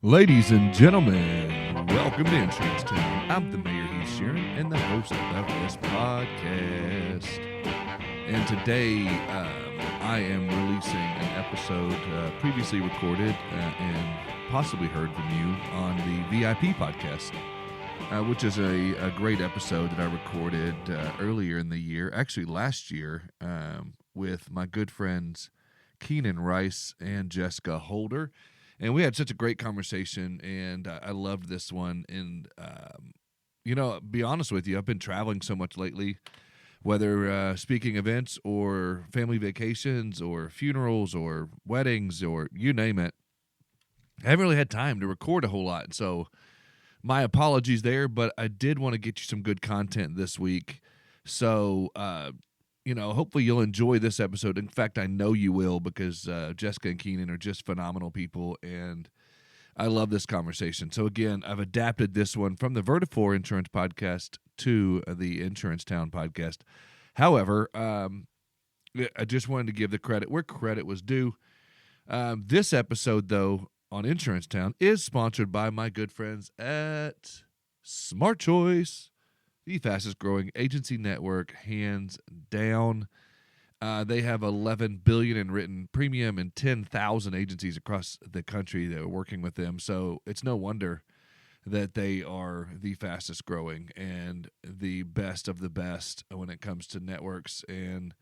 Ladies and gentlemen, welcome to Insurance Town. I'm the Mayor, Heath Sheeran, and the host of this podcast. And today, I am releasing an episode previously recorded and possibly heard from you on the VIP podcast, which is a great episode that I recorded earlier in the year, actually last year, with my good friends Keenan Rice and Jessica Holder. And we had such a great conversation, and I loved this one. And, be honest with you, I've been traveling so much lately, whether speaking events or family vacations or funerals or weddings or you name it. I haven't really had time to record a whole lot. So my apologies there, but I did want to get you some good content this week. So, hopefully you'll enjoy this episode. In fact, I know you will because Jessica and Keenan are just phenomenal people, and I love this conversation. So again, I've adapted this one from the Vertifor Insurance Podcast to the Insurance Town Podcast. However, I just wanted to give the credit where credit was due. This episode, though, on Insurance Town is sponsored by my good friends at Smart Choice, the fastest growing agency network, hands down. They have $11 billion in written premium and 10,000 agencies across the country that are working with them. So it's no wonder that they are the fastest growing and the best of the best when it comes to networks. And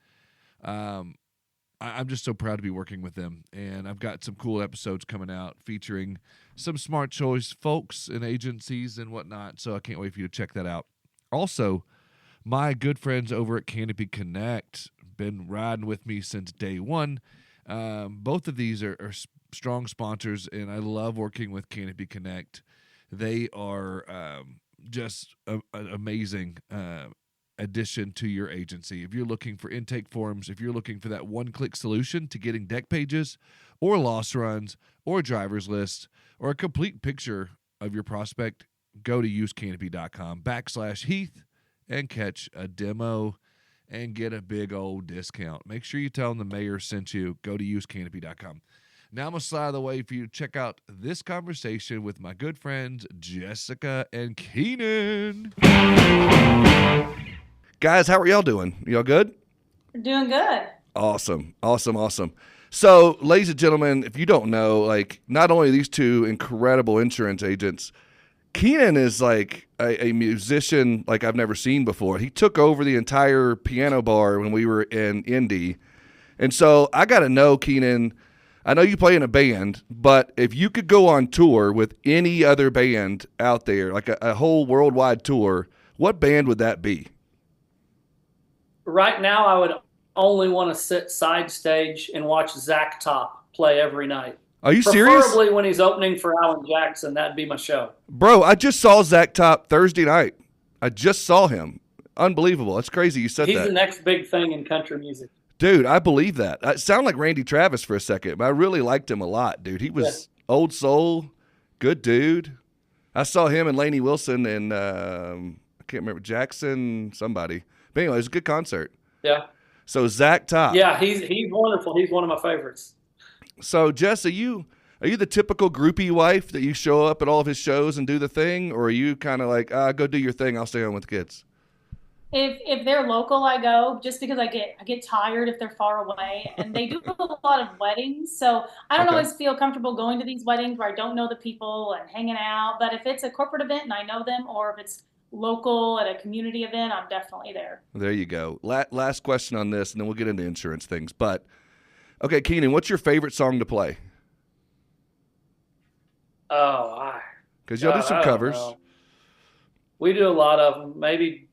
I'm just so proud to be working with them. And I've got some cool episodes coming out featuring some Smart Choice folks and agencies and whatnot. So I can't wait for you to check that out. Also, my good friends over at Canopy Connect been riding with me since day one. Both of these are strong sponsors, and I love working with Canopy Connect. They are just an amazing addition to your agency. If you're looking for intake forms, if you're looking for that one-click solution to getting deck pages or loss runs or driver's lists or a complete picture of your prospect, go to usecanopy.com/Heath and catch a demo and get a big old discount. Make sure you tell them the mayor sent you. Go to usecanopy.com. Now I'm going to slide out of the way for you to check out this conversation with my good friends Jessica and Keenan. Guys, how are y'all doing? Y'all good? We're doing good. Awesome. So, ladies and gentlemen, if you don't know, not only are these two incredible insurance agents, Keenan is like a musician like I've never seen before. He took over the entire piano bar when we were in Indy. And so I got to know, Keenan, I know you play in a band, but if you could go on tour with any other band out there, like a whole worldwide tour, what band would that be? Right now, I would only want to sit side stage and watch Zach Top play every night. Are you serious? Preferably when he's opening for Alan Jackson. That'd be my show. Bro, I just saw Zach Top Thursday night. I just saw him. Unbelievable. That's crazy you said that. He's the next big thing in country music. Dude, I believe that. I sound like Randy Travis for a second, but I really liked him a lot, dude. He was old soul, good dude. I saw him and Lainey Wilson and I can't remember, Jackson, somebody. But anyway, it was a good concert. Yeah. So Zach Top. Yeah, he's wonderful. He's one of my favorites. So, Jess, are you the typical groupie wife that you show up at all of his shows and do the thing, or are you kind of like, go do your thing, I'll stay home with the kids? If they're local, I go just because I get tired if they're far away, and they do a lot of weddings, so I don't always feel comfortable going to these weddings where I don't know the people and hanging out. But if it's a corporate event and I know them, or if it's local at a community event, I'm definitely there. There you go. Last question on this, and then we'll get into insurance things. But okay, Keenan, what's your favorite song to play? Because you'll do some covers. We do a lot of them. Maybe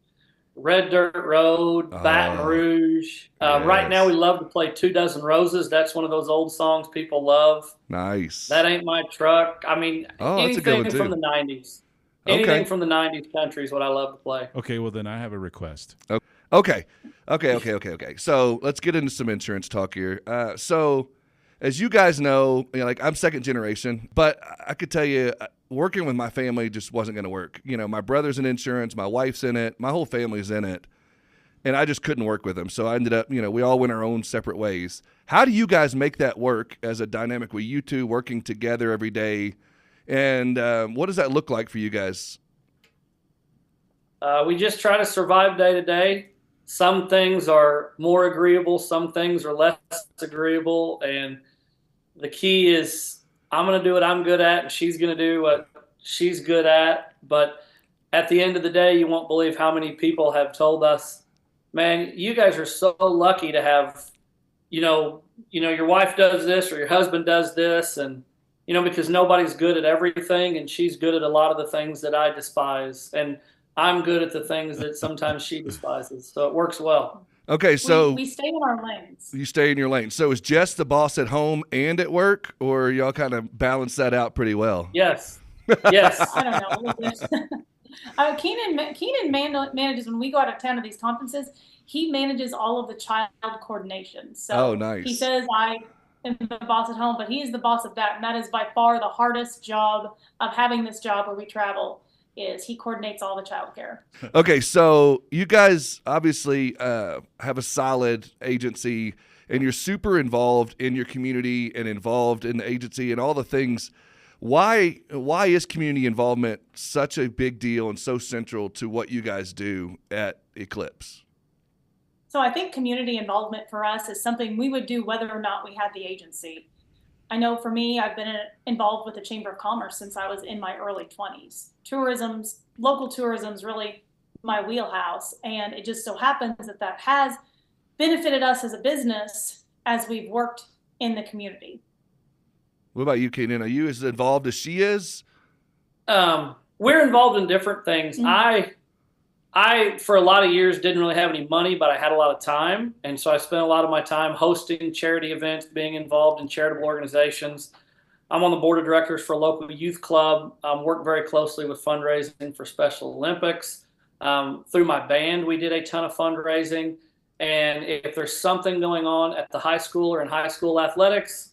Red Dirt Road, Baton Rouge. Yes. Right now we love to play 2 Dozen Roses. That's one of those old songs people love. Nice. That Ain't My Truck. I mean, anything from the 90s. Anything from the 90s country is what I love to play. Okay, well then I have a request. Okay. So let's get into some insurance talk here. So as you guys know, I'm second generation, but I could tell you working with my family just wasn't going to work. My brother's in insurance, my wife's in it, my whole family's in it, and I just couldn't work with them. So I ended up, we all went our own separate ways. How do you guys make that work as a dynamic with you two working together every day And what does that look like for you guys? We just try to survive day to day. Some things are more agreeable, some things are less agreeable, and the key is I'm going to do what I'm good at, and she's going to do what she's good at. But at the end of the day, you won't believe how many people have told us, man, you guys are so lucky to have, your wife does this or your husband does this, and because nobody's good at everything, and she's good at a lot of the things that I despise, and I'm good at the things that sometimes she despises. So it works well. Okay, so we stay in our lanes. You stay in your lane. So is Jess the boss at home and at work, or y'all kind of balance that out pretty well? Yes. Yes. I don't know. Keenan manages, when we go out of town to these conferences, he manages all of the child coordination. So nice. He says I am the boss at home, but he is the boss of that. And that is by far the hardest job of having this job where we travel, is he coordinates all the childcare. Okay, so you guys obviously have a solid agency, and you're super involved in your community and involved in the agency and all the things. Why is community involvement such a big deal and so central to what you guys do at Eclipse? So I think community involvement for us is something we would do whether or not we had the agency. I know for me, I've been involved with the Chamber of Commerce since I was in my early 20s. Local tourism's really my wheelhouse, and it just so happens that has benefited us as a business as we've worked in the community. What about you, Keenan? Are you as involved as she is? We're involved in different things. Mm-hmm. I, for a lot of years, didn't really have any money, but I had a lot of time. And so I spent a lot of my time hosting charity events, being involved in charitable organizations. I'm on the board of directors for a local youth club. Work very closely with fundraising for Special Olympics. Through my band, we did a ton of fundraising. And if there's something going on at the high school or in high school athletics,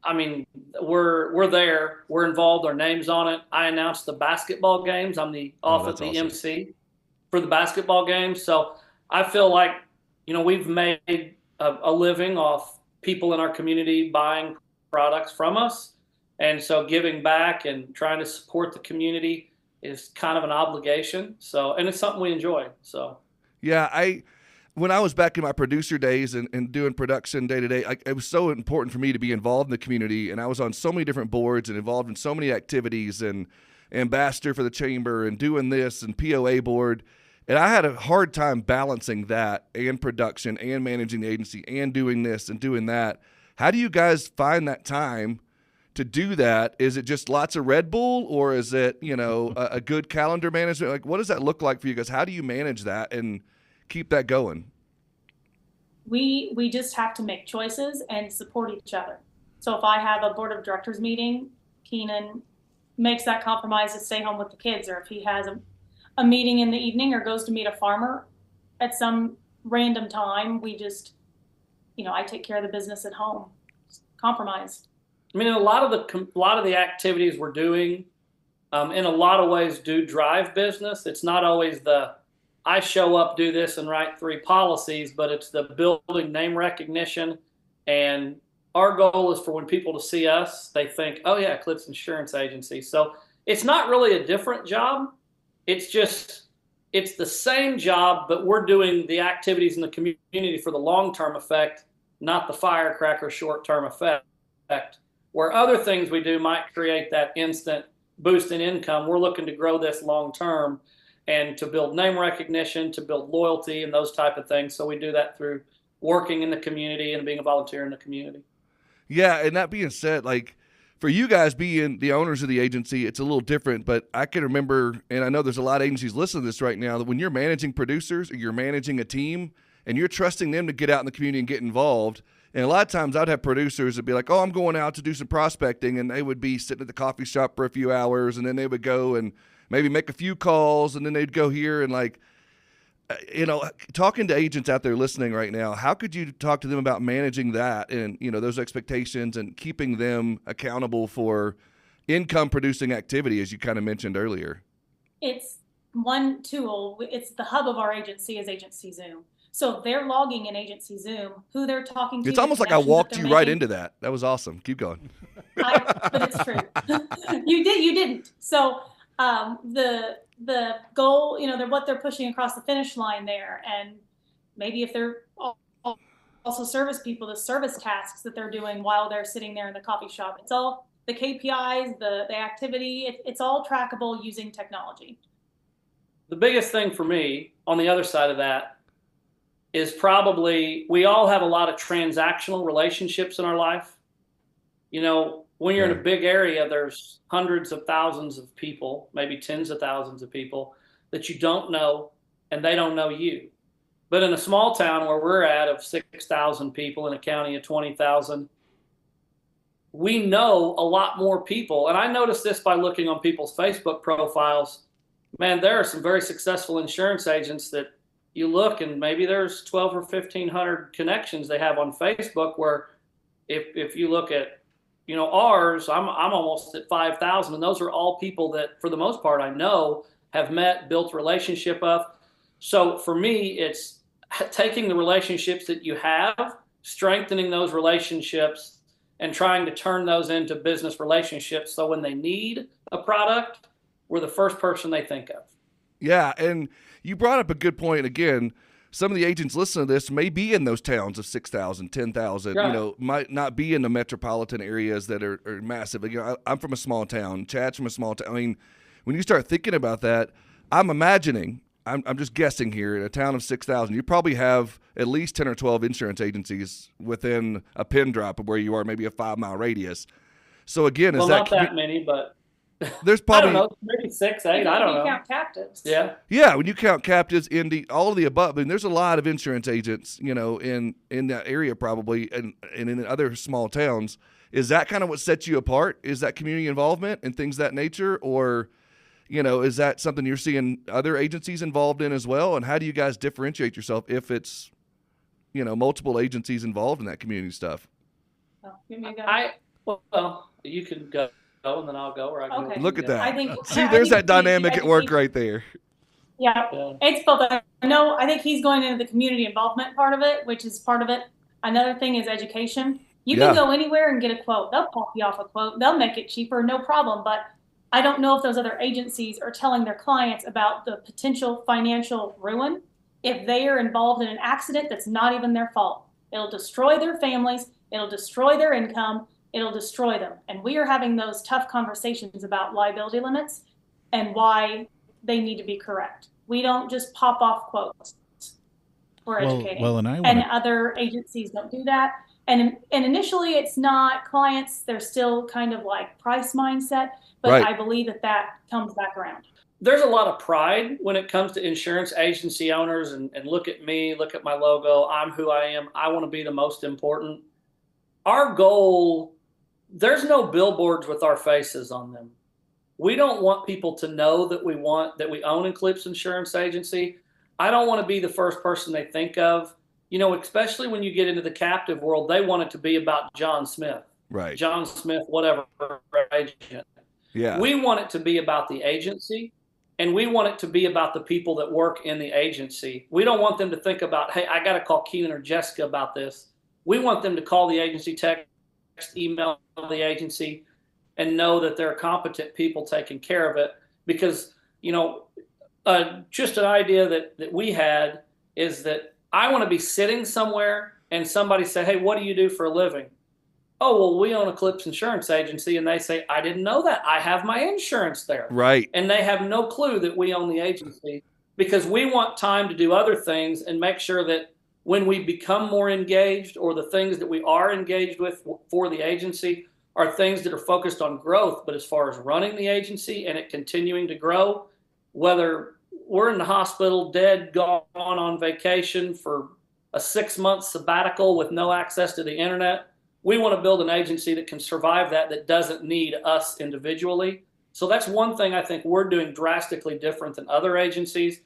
I mean, we're there. We're involved. Our name's on it. I announced the basketball games. I'm the awesome. MC for the basketball games. So I feel like, we've made a living off people in our community buying products from us. And so giving back and trying to support the community is kind of an obligation. So, and it's something we enjoy. So, yeah, when I was back in my producer days and doing production day to day, it was so important for me to be involved in the community. And I was on so many different boards and involved in so many activities, and ambassador for the chamber and doing this and POA board. And I had a hard time balancing that and production and managing the agency and doing this and doing that. How do you guys find that time to do that? Is it just lots of Red Bull, or is it, a good calendar management? Like, what does that look like for you guys? How do you manage that and keep that going? We just have to make choices and support each other. So if I have a board of directors meeting, Keenan makes that compromise to stay home with the kids, or if he has a meeting in the evening or goes to meet a farmer at some random time, we just, I take care of the business at home. Compromise. I mean, a lot of the activities we're doing, in a lot of ways, do drive business. It's not always I show up, do this, and write 3 policies, but it's the building name recognition. And our goal is for when people to see us, they think, oh yeah, Eclipse Insurance Agency. So it's not really a different job. It's the same job, but we're doing the activities in the community for the long-term effect, not the firecracker short-term effect. Where other things we do might create that instant boost in income, we're looking to grow this long-term and to build name recognition, to build loyalty and those type of things. So we do that through working in the community and being a volunteer in the community. Yeah, and that being said, like, for you guys being the owners of the agency, it's a little different, but I can remember, and I know there's a lot of agencies listening to this right now, that when you're managing producers or you're managing a team and you're trusting them to get out in the community and get involved, and a lot of times I'd have producers that'd be like, oh, I'm going out to do some prospecting, and they would be sitting at the coffee shop for a few hours, and then they would go and maybe make a few calls, and then they'd go here and talking to agents out there listening right now, how could you talk to them about managing that and, those expectations and keeping them accountable for income producing activity, as you kind of mentioned earlier? It's one tool. It's the hub of our agency is Agency Zoom. So they're logging in agency Zoom, who they're talking to. It's almost like I walked you right into that. That was awesome. Keep going. But it's true. You didn't. So the goal, what they're pushing across the finish line there, and maybe if they're also service people, the service tasks that they're doing while they're sitting there in the coffee shop. It's all the KPIs, the activity. It's all trackable using technology. The biggest thing for me on the other side of that is probably we all have a lot of transactional relationships in our life. When you're in a big area, there's hundreds of thousands of people, maybe tens of thousands of people that you don't know, and they don't know you. But in a small town where we're at of 6,000 people in a county of 20,000, we know a lot more people. And I noticed this by looking on people's Facebook profiles. Man, there are some very successful insurance agents that you look and maybe there's 12 or 1,500 connections they have on Facebook, where if you look at ours, I'm almost at 5,000, and those are all people that, for the most part, I know, have met, built a relationship of. So for me, it's taking the relationships that you have, strengthening those relationships, and trying to turn those into business relationships. So when they need a product, we're the first person they think of. Yeah, and you brought up a good point. Again, some of the agents listening to this may be in those towns of 6,000, 10,000, right. Might not be in the metropolitan areas that are massive. I'm from a small town. Chad's from a small town. I mean, when you start thinking about that, I'm imagining, I'm just guessing here, in a town of 6,000, you probably have at least 10 or 12 insurance agencies within a pin drop of where you are, maybe a 5-mile radius. So again, not that many, but there's probably, I don't know, maybe 6, 8, I don't know. You count captives. Yeah, when you count captives, all of the above, I mean, there's a lot of insurance agents, in that area probably, and in other small towns. Is that kind of what sets you apart? Is that community involvement and things of that nature, or is that something you're seeing other agencies involved in as well? And how do you guys differentiate yourself if it's, multiple agencies involved in that community stuff? Give me a go. Well, you can go and then I'll go, or I can Okay. go. Look at that. I think, See, there's that dynamic at work right there. Yeah, it's both. I think he's going into the community involvement part of it, which is part of it. Another thing is education. You can go anywhere and get a quote. They'll pop you off a quote. They'll make it cheaper, no problem. But I don't know if those other agencies are telling their clients about the potential financial ruin if they are involved in an accident that's not even their fault. It'll destroy their families. It'll destroy their income. It'll destroy them. And we are having those tough conversations about liability limits and why they need to be correct. We don't just pop off quotes. We're educating. And other agencies don't do that. And initially it's not clients, they're still kind of like price mindset, but right. I believe that comes back around. There's a lot of pride when it comes to insurance agency owners, and look at me, look at my logo, I'm who I am, I want to be the most important. Our goal, there's no billboards with our faces on them. We don't want people to know that we own Eclipse Insurance Agency. I don't want to be the first person they think of. Especially when you get into the captive world, they want it to be about John Smith. Right. John Smith, whatever agent. Yeah. We want it to be about the agency, and we want it to be about the people that work in the agency. We don't want them to think about, hey, I got to call Keenan or Jessica about this. We want them to call the agency, text, email the agency, and know that there are competent people taking care of it. Because, just an idea that we had is that I want to be sitting somewhere and somebody say, hey, what do you do for a living? Oh, well, we own Eclipse Insurance Agency. And they say, I didn't know that. I have my insurance there. Right. And they have no clue that we own the agency, because we want time to do other things and make sure that when we become more engaged, or the things that we are engaged with for the agency are things that are focused on growth. But as far as running the agency and it continuing to grow, whether we're in the hospital, dead, gone on vacation for a 6-month sabbatical with no access to the internet, we want to build an agency that can survive that doesn't need us individually. So that's one thing I think we're doing drastically different than other agencies.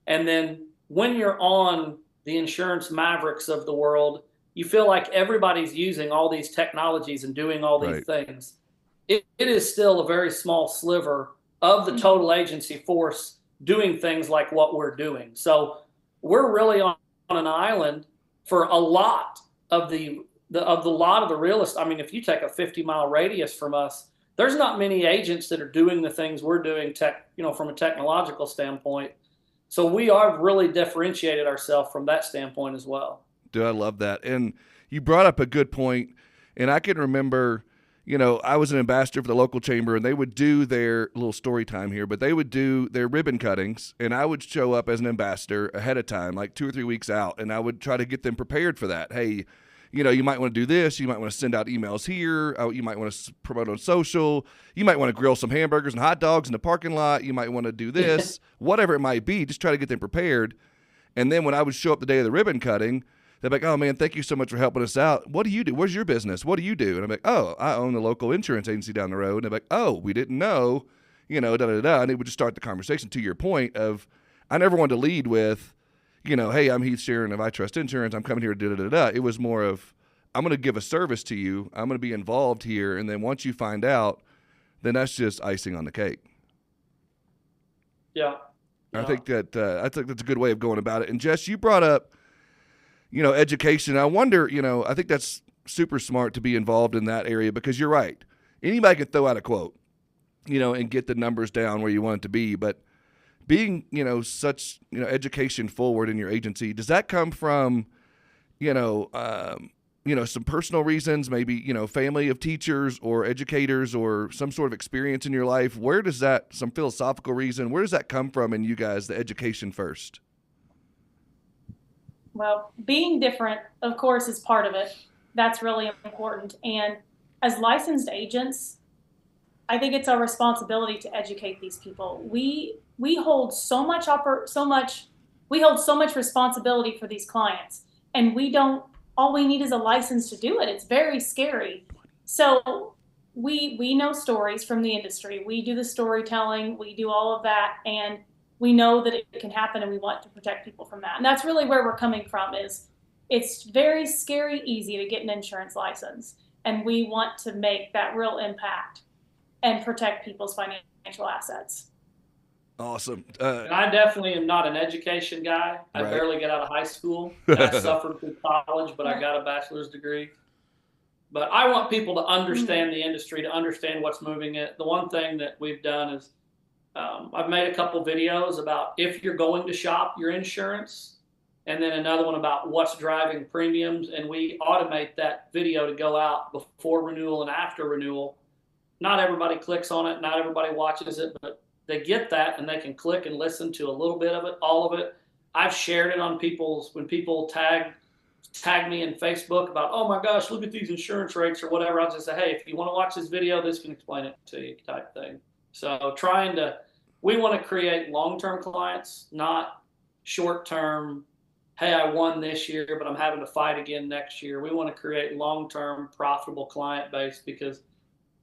And then when you're on the insurance mavericks of the world, you feel like everybody's using all these technologies and doing all these things. It is still a very small sliver of the total agency force doing things like what we're doing. So we're really on an island for a lot of the real estate. I mean, if you take a 50-mile radius from us, there's not many agents that are doing the things we're doing from a technological standpoint. So we are really differentiated ourselves from that standpoint as well. Dude, I love that. And you brought up a good point. And I can remember, I was an ambassador for the local chamber, and they would do their little story time here, but they would do their ribbon cuttings, and I would show up as an ambassador ahead of time, like 2 or 3 weeks out, and I would try to get them prepared for that. Hey, you might want to do this. You might want to send out emails here. You might want to promote on social. You might want to grill some hamburgers and hot dogs in the parking lot. You might want to do this, whatever it might be. Just try to get them prepared. And then when I would show up the day of the ribbon cutting, they're like, oh, man, thank you so much for helping us out. What do you do? Where's your business? What do you do? And I'm like, oh, I own the local insurance agency down the road. And they're like, oh, we didn't know, da-da-da-da. And it would just start the conversation to your point of I never wanted to lead with, hey, I'm Heath Sheeran of I Trust Insurance. I'm coming here to da-da-da-da. It was more of I'm going to give a service to you. I'm going to be involved here. And then once you find out, then that's just icing on the cake. Yeah. I think that's a good way of going about it. And Jess, you brought up, education. I wonder, I think that's super smart to be involved in that area because you're right. Anybody can throw out a quote, and get the numbers down where you want it to be. But being, such, education forward in your agency, does that come from, some personal reasons, maybe, family of teachers or educators or some sort of experience in your life? Where does that, some philosophical reason, where does that come from in you guys, the education first? Well, being different, of course, is part of it. That's really important. And as licensed agents, I think it's our responsibility to educate these people. We hold so much responsibility for these clients, and all we need is a license to do it. It's very scary. So we know stories from the industry. We do the storytelling, we do all of that, and we know that it can happen, and we want to protect people from that. And that's really where we're coming from is it's very scary easy to get an insurance license. And we want to make that real impact and protect people's financial assets. Awesome. And I definitely am not an education guy. I Right. barely get out of high school. I suffered through college, but I got a bachelor's degree. But I want people to understand the industry, to understand what's moving it. The one thing that we've done is I've made a couple videos about if you're going to shop your insurance, and then another one about what's driving premiums. And we automate that video to go out before renewal and after renewal. Not everybody clicks on it. Not everybody watches it, but they get that and they can click and listen to a little bit of it, all of it. I've shared it on when people tag me in Facebook about, oh my gosh, look at these insurance rates or whatever. I'll just say, hey, if you want to watch this video, this can explain it to you type thing. So we want to create long-term clients, not short-term, hey, I won this year, but I'm having to fight again next year. We want to create long-term profitable client base because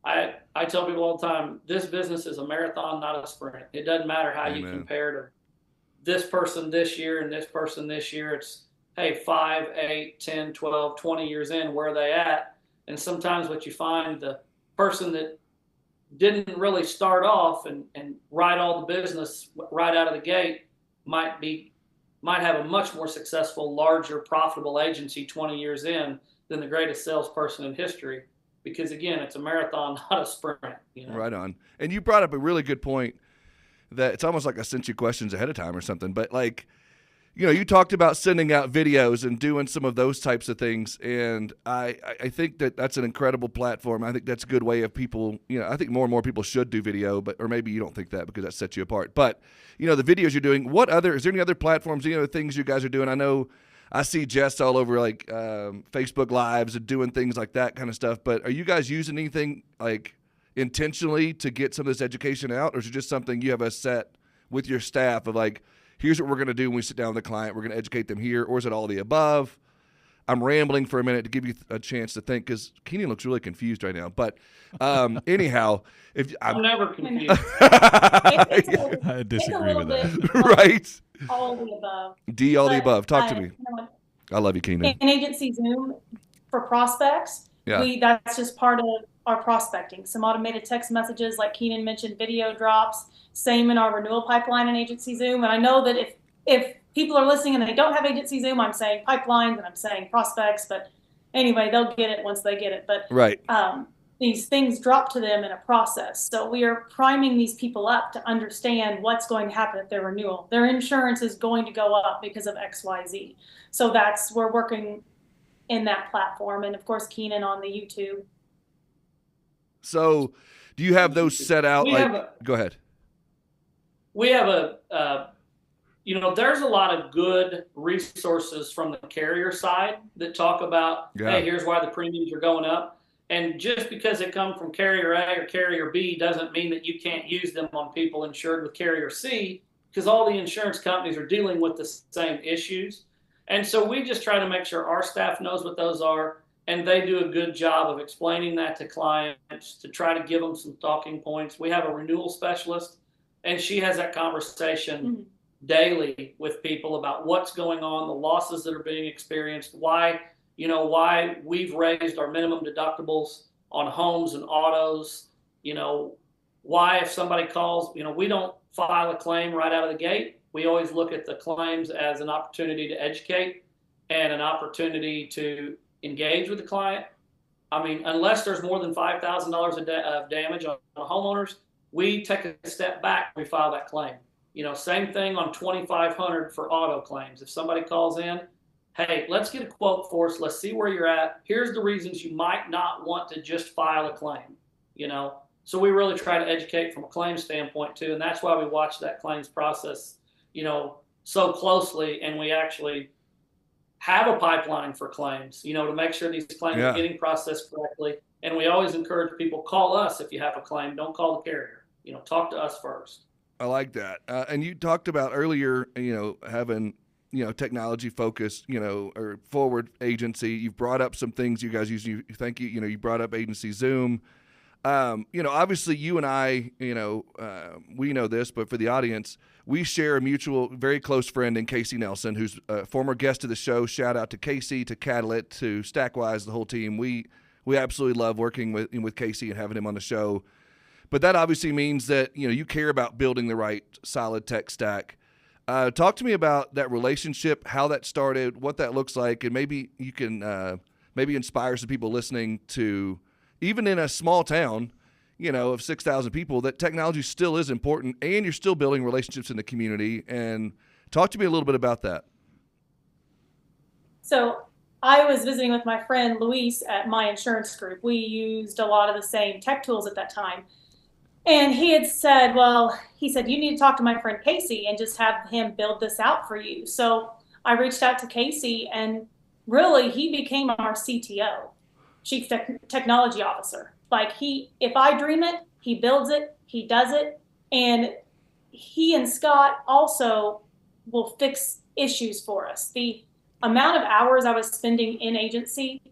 I tell people all the time, this business is a marathon, not a sprint. It doesn't matter how Amen. You compare to this person this year and this person this year. It's, hey, 5, 8, 10, 12, 20 years in, where are they at? And sometimes what you find, the person that didn't really start off and ride all the business right out of the gate might have a much more successful, larger, profitable agency 20 years in than the greatest salesperson in history. Because again, it's a marathon, not a sprint. Right on. And you brought up a really good point that it's almost like I sent you questions ahead of time or something. But you talked about sending out videos and doing some of those types of things. And I think that's an incredible platform. I think that's a good way of people, I think more and more people should do video, or maybe you don't think that because that sets you apart. But, the videos you're doing, is there any other platforms, any other things you guys are doing? I know I see Jess all over Facebook Lives and doing things like that kind of stuff. But are you guys using anything intentionally to get some of this education out? Or is it just something you have a set with your staff of here's what we're going to do when we sit down with the client. We're going to educate them here. Or is it all the above? I'm rambling for a minute to give you a chance to think because Keenan looks really confused right now. But anyhow, I'm never confused. I disagree with that. Right? All the above. All the above. Talk to me. I love you, Keenan. In Agency Zoom for prospects, that's just part of our prospecting. Some automated text messages, like Keenan mentioned, video drops. Same in our renewal pipeline in Agency Zoom. And I know that if people are listening and they don't have agency Zoom, I'm saying pipelines and I'm saying prospects, but anyway, they'll get it once they get it. But right. These things drop to them in a process. So we are priming these people up to understand what's going to happen at their renewal. Their insurance is going to go up because of XYZ. So we're working in that platform. And of course, Keenan on the YouTube. So do you have those set out? Go ahead. We have there's a lot of good resources from the carrier side that talk about, hey, here's why the premiums are going up. And just because they come from carrier A or carrier B doesn't mean that you can't use them on people insured with carrier C, because all the insurance companies are dealing with the same issues. And so we just try to make sure our staff knows what those are, and they do a good job of explaining that to clients to try to give them some talking points. We have a renewal specialist, and she has that conversation daily with people about what's going on, the losses that are being experienced, why we've raised our minimum deductibles on homes and autos, why if somebody calls, we don't file a claim right out of the gate. We always look at the claims as an opportunity to educate and an opportunity to engage with the client. I mean, unless there's more than $5,000 of damage on homeowners, we take a step back, we file that claim. Same thing on 2,500 for auto claims. If somebody calls in, hey, let's get a quote for us. Let's see where you're at. Here's the reasons you might not want to just file a claim, So we really try to educate from a claims standpoint too. And that's why we watch that claims process, so closely. And we actually have a pipeline for claims, to make sure these claims are getting processed correctly. And we always encourage people, call us if you have a claim. Don't call the carrier. Talk to us first. I like that. And you talked about earlier, having technology focused, or forward agency. You've brought up some things you guys use. You brought up agency Zoom. Obviously you and I, we know this, but for the audience, we share a mutual, very close friend in Casey Nelson, who's a former guest of the show. Shout out to Casey, to Catalyst, to Stackwise, the whole team. We absolutely love working with Casey and having him on the show. But that obviously means that, you care about building the right solid tech stack. Talk to me about that relationship, how that started, what that looks like, and maybe you can maybe inspire some people listening to, even in a small town, of 6,000 people, that technology still is important, and you're still building relationships in the community. And talk to me a little bit about that. So I was visiting with my friend Luis at my insurance group. We used a lot of the same tech tools at that time. And he had said, you need to talk to my friend Casey and just have him build this out for you. So I reached out to Casey, and really he became our CTO, Chief Technology Officer. If I dream it, he builds it, he does it. And he and Scott also will fix issues for us. The amount of hours I was spending in agency,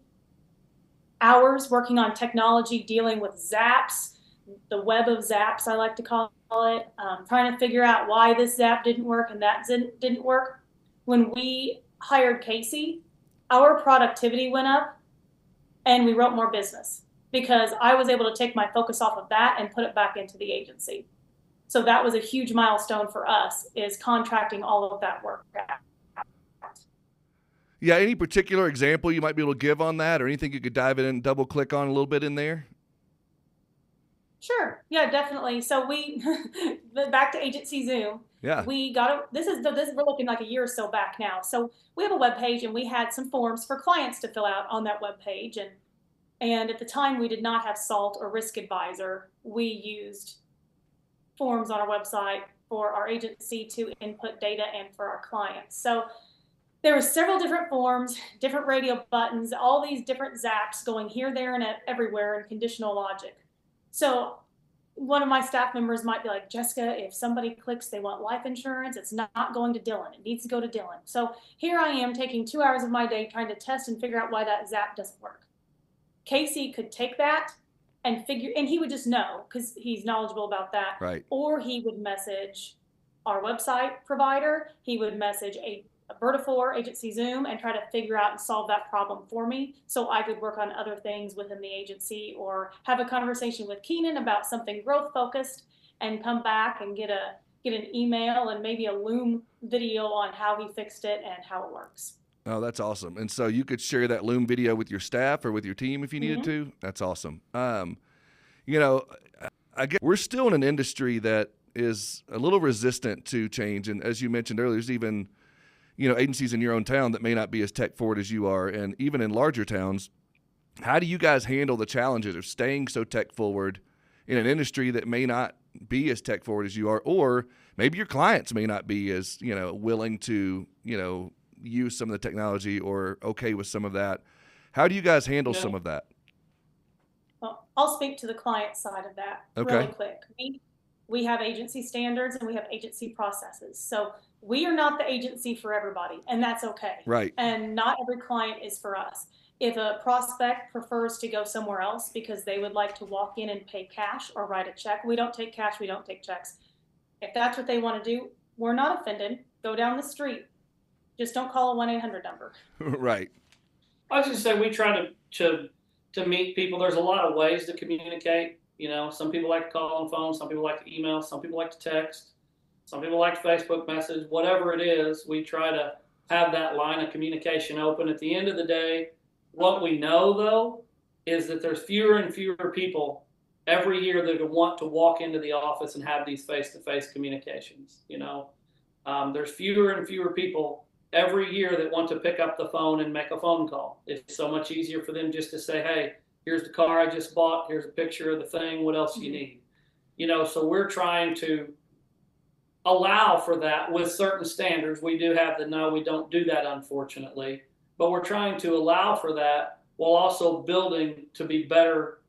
hours working on technology, dealing with zaps, the web of zaps, I like to call it, trying to figure out why this zap didn't work and that didn't work. When we hired Casey, our productivity went up and we wrote more business because I was able to take my focus off of that and put it back into the agency. So that was a huge milestone for us, is contracting all of that work out. Yeah, any particular example you might be able to give on that, or anything you could dive in and double click on a little bit in there? Sure. Yeah, definitely. So we back to agency Zoom. Yeah. We got we're looking like a year or so back now. So we have a web page, and we had some forms for clients to fill out on that web page. And at the time we did not have SALT or Risk Advisor. We used forms on our website for our agency to input data and for our clients. So there were several different forms, different radio buttons, all these different zaps going here, there, and everywhere in conditional logic. So one of my staff members might be like, Jessica, if somebody clicks they want life insurance, it's not going to Dylan. It needs to go to Dylan. So here I am taking 2 hours of my day trying to test and figure out why that zap doesn't work. Casey could take that and he would just know because he's knowledgeable about that. Right. Or he would message our website provider. He would message a Vertifor, agency Zoom, and try to figure out and solve that problem for me so I could work on other things within the agency or have a conversation with Keenan about something growth focused and come back and get get an email and maybe a Loom video on how he fixed it and how it works. Oh, that's awesome. And so you could share that Loom video with your staff or with your team if you needed to. That's awesome. You know, I guess we're still in an industry that is a little resistant to change. And as you mentioned earlier, there's even, you know, agencies in your own town that may not be as tech forward as you are. And even in larger towns, how do you guys handle the challenges of staying so tech forward in an industry that may not be as tech forward as you are, or maybe your clients may not be as, you know, willing to, you know, use some of the technology or okay with some of that? How do you guys handle some of that? Well, I'll speak to the client side of that really quick. We have agency standards and we have agency processes. So we are not the agency for everybody, and that's okay. Right. And not every client is for us. If a prospect prefers to go somewhere else because they would like to walk in and pay cash or write a check, we don't take cash, we don't take checks. If that's what they want to do, we're not offended. Go down the street. Just don't call a 1-800 number. Right. I was just say we try to meet people. There's a lot of ways to communicate. You know, some people like to call on the phone, some people like to email, some people like to text, some people like to Facebook message. Whatever it is, we try to have that line of communication open. At the end of the day, what we know, though, is that there's fewer and fewer people every year that want to walk into the office and have these face-to-face communications. You know, there's fewer and fewer people every year that want to pick up the phone and make a phone call. It's so much easier for them just to say, hey, here's the car I just bought. Here's a picture of the thing. What else do you need? You know, so we're trying to allow for that with certain standards. We do have no, we don't do that, unfortunately. But we're trying to allow for that while also building to be better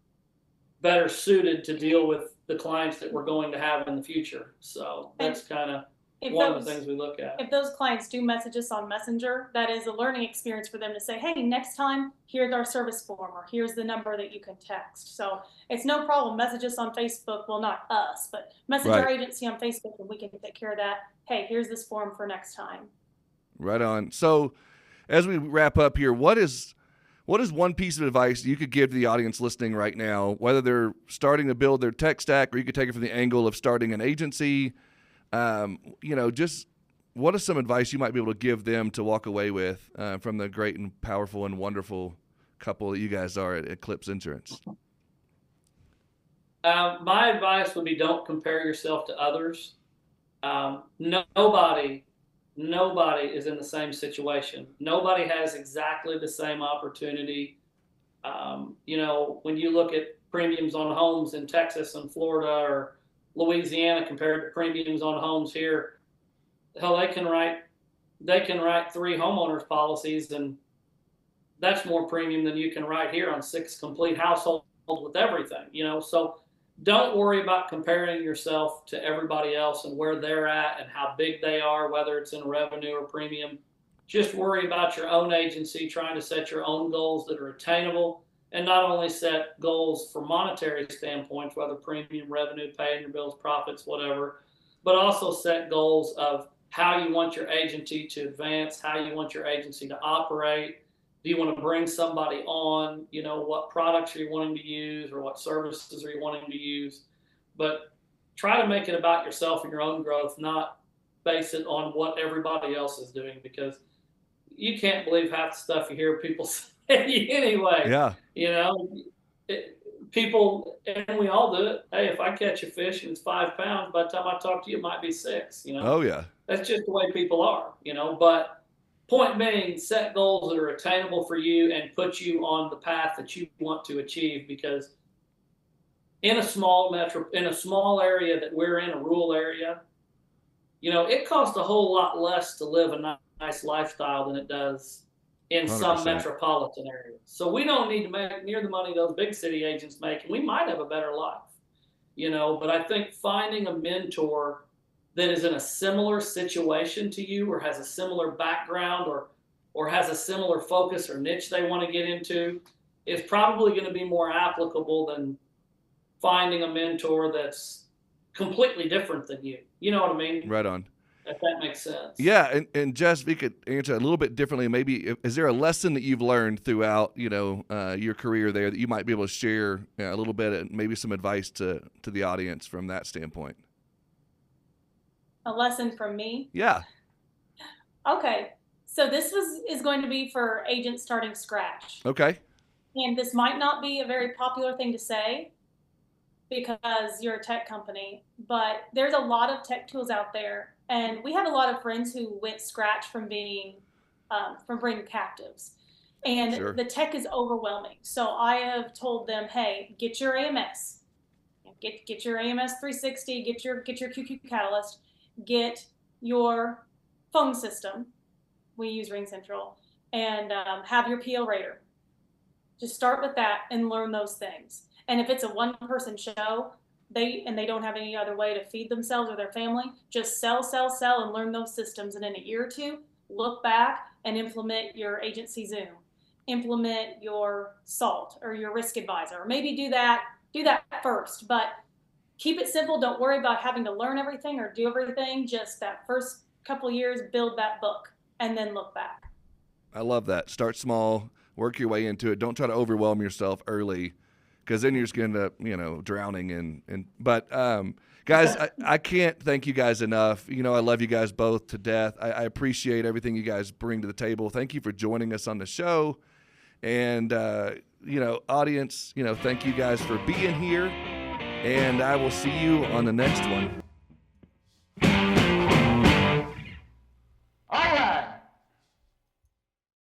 suited to deal with the clients that we're going to have in the future. So that's kind of one of the things we look at. If those clients do message us on Messenger, that is a learning experience for them to say, hey, next time, here's our service form, or here's the number that you can text. So it's no problem. Message us on Facebook. Well, not us, but message our agency on Facebook and we can take care of that. Hey, here's this form for next time. Right on. So as we wrap up here, what is one piece of advice you could give to the audience listening right now, whether they're starting to build their tech stack or you could take it from the angle of starting an agency? You know, just what is some advice you might be able to give them to walk away with from the great and powerful and wonderful couple that you guys are at Eclipse Insurance? My advice would be don't compare yourself to others. Nobody is in the same situation. Nobody has exactly the same opportunity. You know, when you look at premiums on homes in Texas and Florida or Louisiana compared to premiums on homes here, hell, they can write 3 homeowners policies, and that's more premium than you can write here on 6 complete households with everything. You know, so don't worry about comparing yourself to everybody else and where they're at and how big they are, whether it's in revenue or premium. Just worry about your own agency, trying to set your own goals that are attainable, and not only set goals for monetary standpoints, whether premium, revenue, paying your bills, profits, whatever, but also set goals of how you want your agency to advance, how you want your agency to operate. Do you want to bring somebody on? You know, what products are you wanting to use, or what services are you wanting to use? But try to make it about yourself and your own growth, not base it on what everybody else is doing, because you can't believe half the stuff you hear people say anyway. Yeah. You know, people, and we all do it. Hey, if I catch a fish and it's 5 pounds, by the time I talk to you, it might be 6. You know. Oh yeah. That's just the way people are. You know, but point being, set goals that are attainable for you and put you on the path that you want to achieve, because in a small area that we're in, a rural area, you know, it costs a whole lot less to live a nice lifestyle than it does in 100%. Some metropolitan areas. So we don't need to make near the money those big city agents make, and we might have a better life, you know. But I think finding a mentor that is in a similar situation to you, or has a similar background, or has a similar focus or niche they want to get into, is probably going to be more applicable than finding a mentor that's completely different than you. You know what I mean? Right on. If that makes sense. Yeah, and Jess, we could answer a little bit differently. Maybe, is there a lesson that you've learned throughout, you know, your career there that you might be able to share a little bit, and maybe some advice to the audience from that standpoint? a lesson from me. Yeah. Okay. So this is going to be for agents starting scratch. Okay. And this might not be a very popular thing to say because you're a tech company, but there's a lot of tech tools out there. And we have a lot of friends who went scratch from bringing captives. And Sure. the tech is overwhelming. So I have told them, hey, get your AMS. Get your AMS 360, get your QQ Catalyst, get your phone system. We use Ring Central, and have your PL Rater. Just start with that and learn those things. And if it's a one-person show, they don't have any other way to feed themselves or their family, just sell, and learn those systems. And in a year or two, look back and implement your agency Zoom, implement your SALT or your risk advisor, or maybe do that first. But keep it simple. Don't worry about having to learn everything or do everything. Just that first couple of years, build that book and then look back. I love that. Start small, work your way into it. Don't try to overwhelm yourself early, because then you're just going to end up, drowning in. But guys, I can't thank you guys enough. I love you guys both to death. I appreciate everything you guys bring to the table. Thank you for joining us on the show. And, audience, thank you guys for being here. And I will see you on the next one.